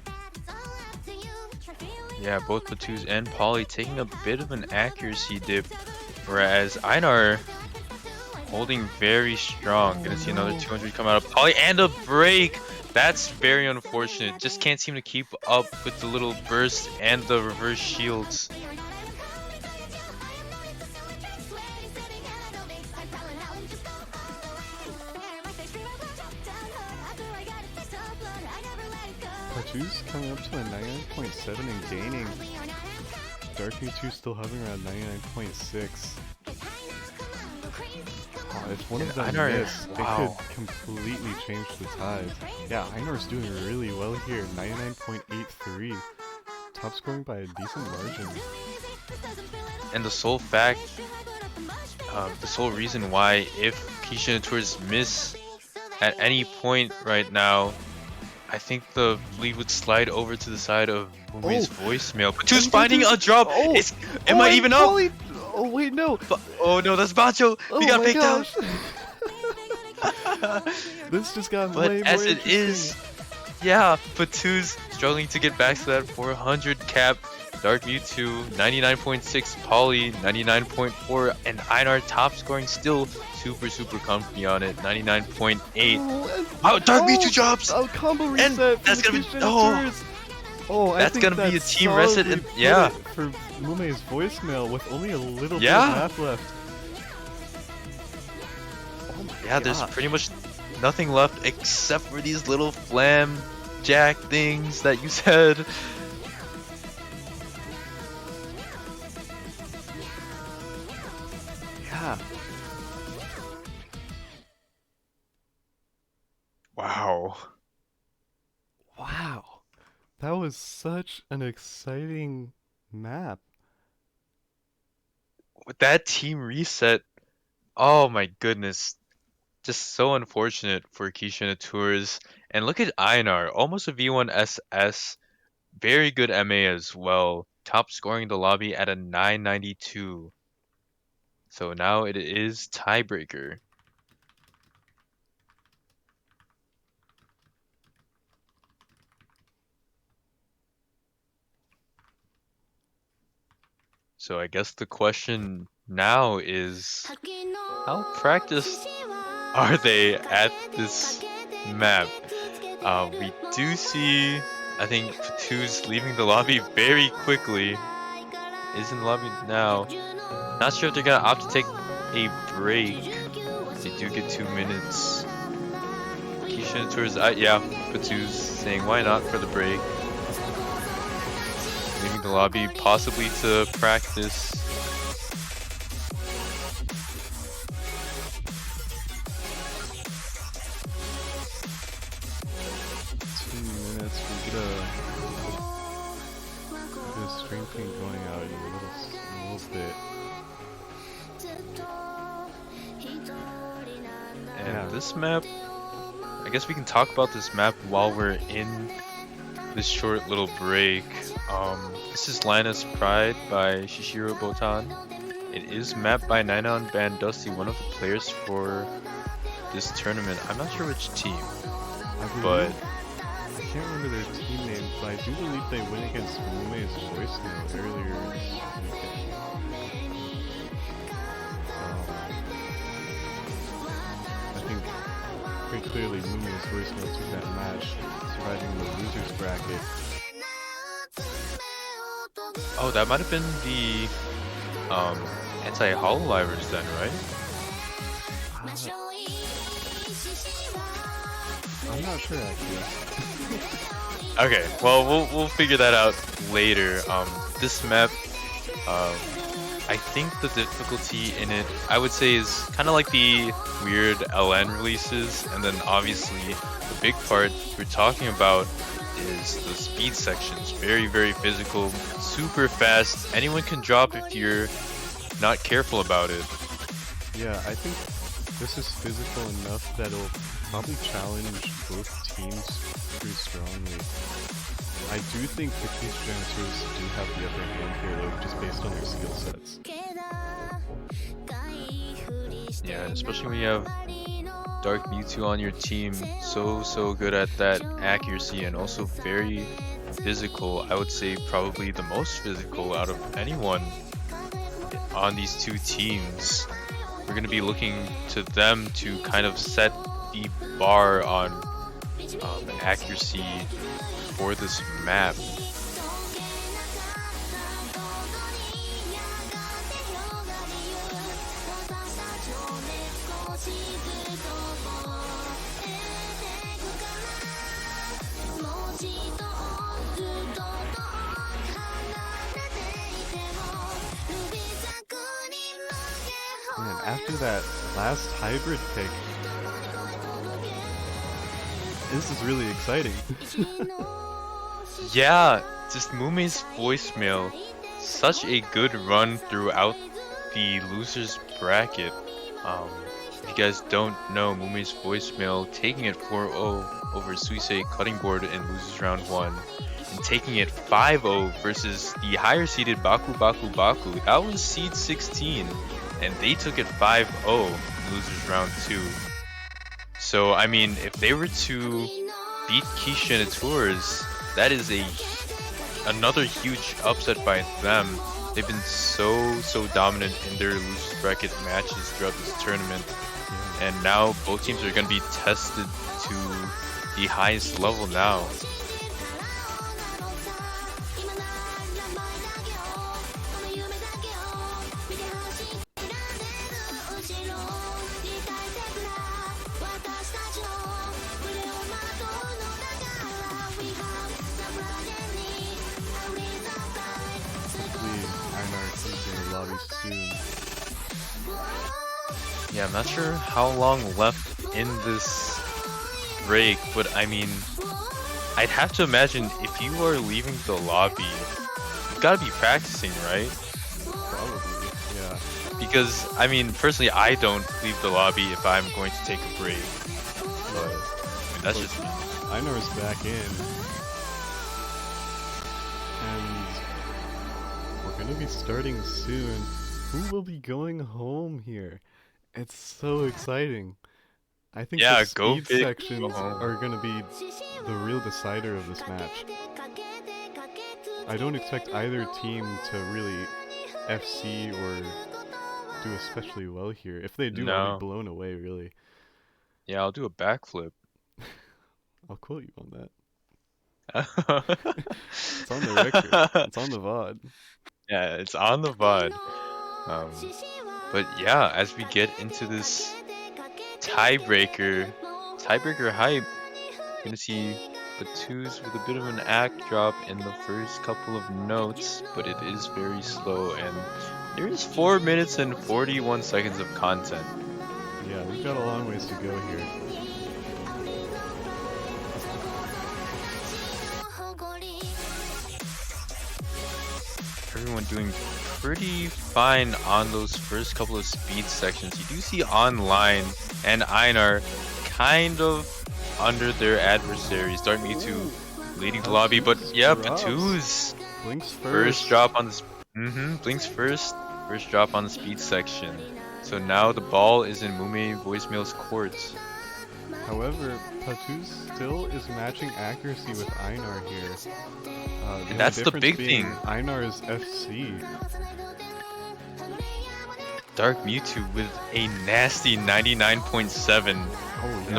Yeah, both Patoo's and Polly taking a bit of an accuracy dip, whereas Einar holding very strong. Gonna see another 200 come out of Polly and a break. That's very unfortunate. Just can't seem to keep up with the little burst and the reverse shields. Patoo's coming up to a 99.7 and gaining. Dark Mewtwo still hovering around 99.6. Oh, if one of them Einar, miss, wow. it could completely change the tide. Yeah, Einar's doing really well here, 99.83. Top scoring by a decent margin. And the sole fact, the sole reason why if Quiche and Tours miss at any point right now, I think the lead would slide over to the side of Mumei's voicemail. But who's finding a drop? Oh, it might even up. Oh wait, no. Oh no, that's Bacho. He got picked out. This just got But way more as it interesting. is, yeah, Patoo's struggling to get back to that 400 cap. Dark Mewtwo 99.6, Polly 99.4, and Einar top scoring still super comfy on it 99.8. Oh, Dark Mewtwo drops! Oh, combo reset. And that's gonna be that's gonna be a team reset, and yeah, for Mumei's voicemail with only a little bit Yeah. of math left. Oh my yeah. There's gosh. pretty much nothing left except for these little flam jack things that you said. Yeah. Wow. Wow. That was such an exciting map. With that team reset, oh my goodness. Just so unfortunate for Quiche and Tours. And look at Einar, almost a V1 SS. Very good MA as well. Top scoring in the lobby at a 992. So now it is tiebreaker. So I guess the question now is, how practiced are they at this map? We do see, I think, Fatu's leaving the lobby very quickly. Is in the lobby now. Not sure if they're gonna opt to take a break. They do get 2 minutes. Quiche and Geniteurs, yeah, Fatu's saying why not for the break. Leaving the lobby, possibly to practice. We get a stream thing going out in a little bit. And this map, I guess we can talk about this map while we're in this short little break. This is Linus Pride by Shishiro Botan. It is mapped by Nainon Band Dusty, one of the players for this tournament. I'm not sure which team, but I can't remember their team name, but I do believe they went against Mumei's voicemail earlier this weekend. I think pretty clearly Mumei's voicemail took that match, surviving the losers bracket. oh, that might have been the anti-hololivers then, right? I'm not sure actually. Okay, well we'll figure that out later. This map, I think the difficulty in it, I would say, is kind of like the weird LN releases, and then obviously the big part we're talking about is the speed sections. Very, very physical, super fast. Anyone can drop if you're not careful about it. Yeah, I think this is physical enough that it'll probably challenge both teams pretty strongly. I do think the Quiche Geniteurs do have the upper hand here though, just based on their skill sets. Yeah, and especially when you have Dark Mewtwo on your team, so good at that accuracy and also very physical. I would say probably the most physical out of anyone on these two teams. We're going to be looking to them to kind of set the bar on accuracy for this map. Man, after that last hybrid pick, this is really exciting. Yeah, just Mumei's voicemail, such a good run throughout the losers bracket. If you guys don't know, Mumei's voicemail taking it 4-0 over Suisei Cutting Board in losers round 1, and taking it 5-0 versus the higher seeded Baku Baku Baku. That was seed 16, and they took it 5-0 in losers round 2. So I mean, if they were to beat Quiche and Geniteurs, that is another huge upset by them. They've been so dominant in their losers bracket matches throughout this tournament, and now both teams are going to be tested to the highest level now. Yeah, I'm not sure how long left in this break, but I mean, I'd have to imagine if you are leaving the lobby, you've got to be practicing, right? Probably, yeah. Because, I mean, personally, I don't leave the lobby if I'm going to take a break. But, I mean, that's just me. Einar's back in. And we're going to be starting soon. Who will be going home here? It's so exciting. I think the speed sections are going to be the real decider of this match. I don't expect either team to really FC or do especially well here. If they do, No. I'll be blown away, really. Yeah, I'll do a backflip. I'll quote you on that. It's on the record. It's on the VOD. Yeah, it's on the VOD. But yeah, as we get into this tiebreaker hype, you're gonna see the twos with a bit of an act drop in the first couple of notes, but it is very slow, and there is 4 minutes and 41 seconds of content. Yeah, we've got a long ways to go here. Everyone doing pretty fine on those first couple of speed sections. You do see Online and Einar kind of under their adversaries. Dark Mewtwo leading the lobby, but yeah, Patoo's Blink's first drop on the Blink's first drop on the speed section. So now the ball is in Mumei Voicemail's court. However, Patoo's still is matching accuracy with Einar here. And that's the big thing. Einar is FC. Dark Mewtwo with a nasty 99.7 Oh, in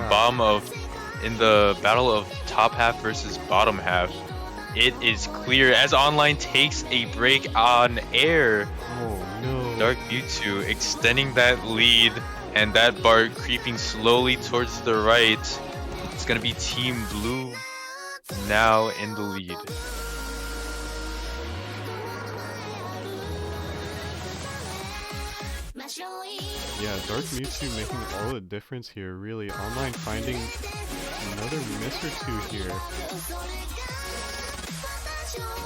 the battle of top half versus bottom half. It is clear as Online takes a break on air. Oh no. Dark Mewtwo extending that lead, and that bar creeping slowly towards the right. It's gonna be Team Blue now in the lead. Yeah, Dark Mewtwo making all the difference here, really. Online finding another miss or two here.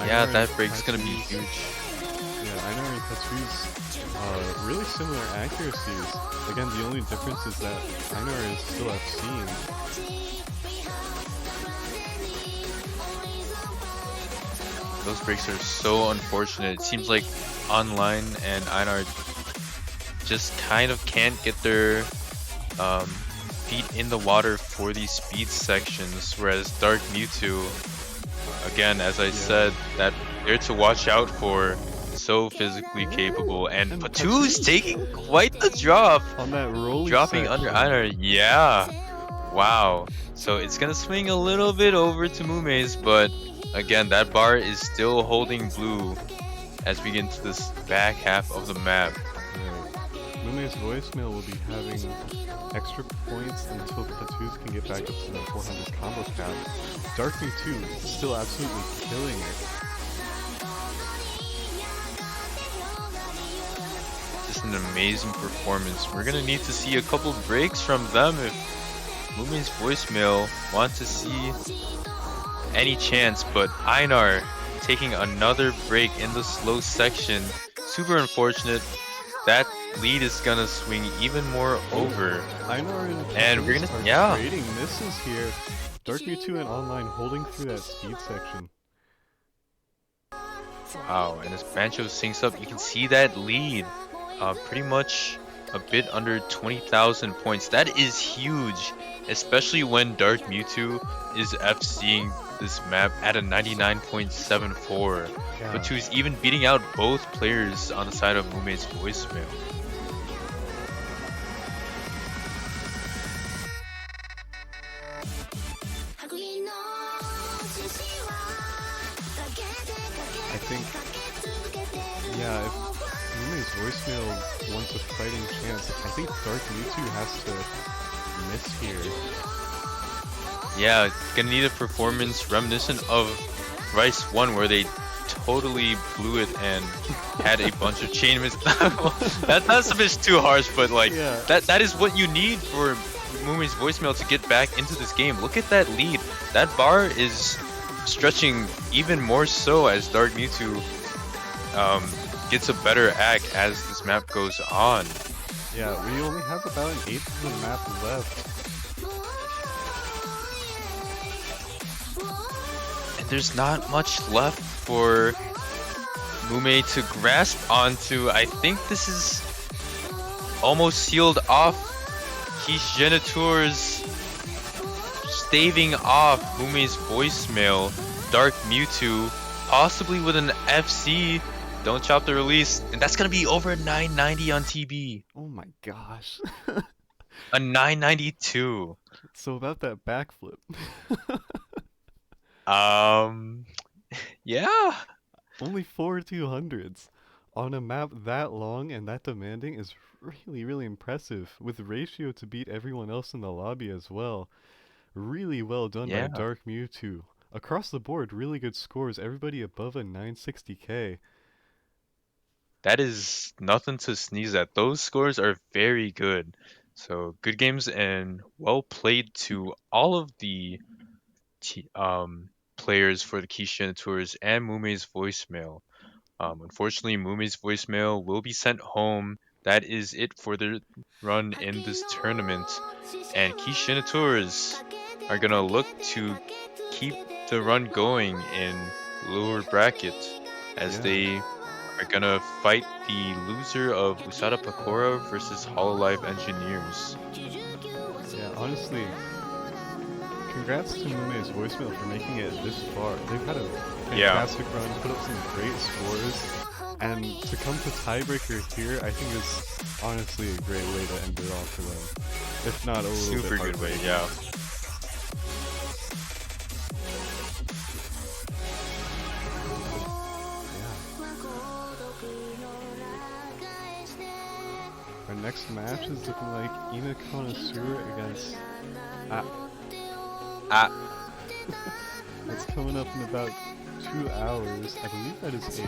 Yeah, Einar that and break's gonna be Patoo's- huge. Yeah, Einar and Patoo's really similar accuracies. Again, the only difference is that Einar is still FC. Those breaks are so unfortunate. It seems like Online and Einar just kind of can't get their feet in the water for these speed sections, whereas Dark Mewtwo, again, as I said, that they're to watch out for, so physically capable, and And Patoo's Patoo's- taking quite the drop, On that rolling dropping under section. Einar. Yeah, wow. So it's gonna swing a little bit over to Mumei's, but again, that bar is still holding Blue as we get into this back half of the map. Right. Mumei's voicemail will be having extra points until Patoo's can get back up to the 400 combo cap. Dark Mewtwo still absolutely killing it. Just an amazing performance. We're gonna need to see a couple breaks from them if Mumei's voicemail wants to see any chance, but Einar taking another break in the slow section. Super unfortunate. That lead is gonna swing even more over. Einar And we're Patoo's gonna- are yeah. trading misses here. Dark Mewtwo and Online holding through that speed section. Wow, and as Bancho syncs up, you can see that lead. Pretty much a bit under 20,000 points. That is huge, especially when Dark Mewtwo is FCing this map at a 99.74. Yeah. But who's even beating out both players on the side of Mumei's voicemail. I think, yeah, if Mumei's voicemail wants a fighting chance, I think Dark Mewtwo has to miss here. Yeah, gonna need a performance reminiscent of Rice 1 where they totally blew it and had a bunch of chain miss. That's a bit too harsh, but like Yeah. that is what you need for Mumei's voicemail to get back into this game. Look at that lead. That bar is stretching even more so as Dark Mewtwo gets a better act as this map goes on. Yeah, we only have about an eighth of the map left. And there's not much left for Mumei to grasp onto. I think this is almost sealed off. Quiche Geniteurs staving off Mumei's voicemail. Dark Mewtwo, possibly with an FC, Don't chop the release. And that's gonna be over 990 on TB. Oh my gosh. A 992. So about that backflip. Um, yeah. Only 4 200s on a map that long and that demanding is really, really impressive, with ratio to beat everyone else in the lobby as well. Really well done by Yeah. Dark Mewtwo. Across the board, really good scores, everybody above a 960k. That is nothing to sneeze at. Those scores are very good. So good games and well played to all of the players for the Quiche Geniteurs and Mumei's voicemail. Unfortunately, Mumei's voicemail will be sent home. That is it for their run in this tournament. And Quiche Geniteurs are gonna look to keep the run going in lower bracket as Yeah. they are gonna fight the loser of Usada Pakora versus Hololive Engineers. Yeah, honestly, congrats to Mumei's voicemail for making it this far. They've had a fantastic run, put up some great scores, and to come to tiebreaker here, I think is honestly a great way to end it off for them. If not a little Super bit good way, heartbreaking. yeah. Our next match is looking like Ina Connoisseur against That's coming up in about 2 hours. I believe that is a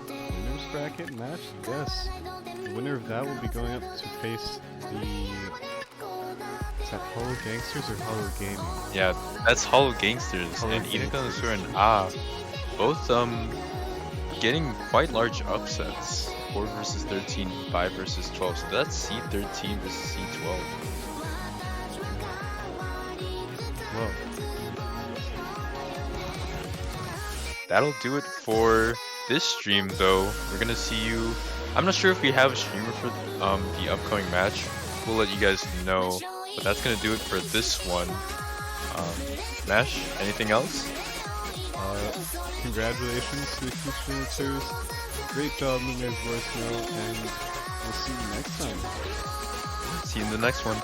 winners bracket match. Yes. The winner of that will be going up to face the... Is that Holo Gangsters or Holo Gaming? Yeah, that's Hollow Gangsters Hollow and Gangsters. Ina and both getting quite large upsets. 4 versus 13, 5 versus 12. So that's C13 versus C12. Well, That'll do it for this stream though. We're gonna see you. I'm not sure if we have a streamer for the upcoming match. We'll let you guys know. But that's gonna do it for this one. Mesh, anything else? congratulations to the Quiche Geniteurs. Great job, Mumei's voicemail, and we'll see you next time. See you in the next one.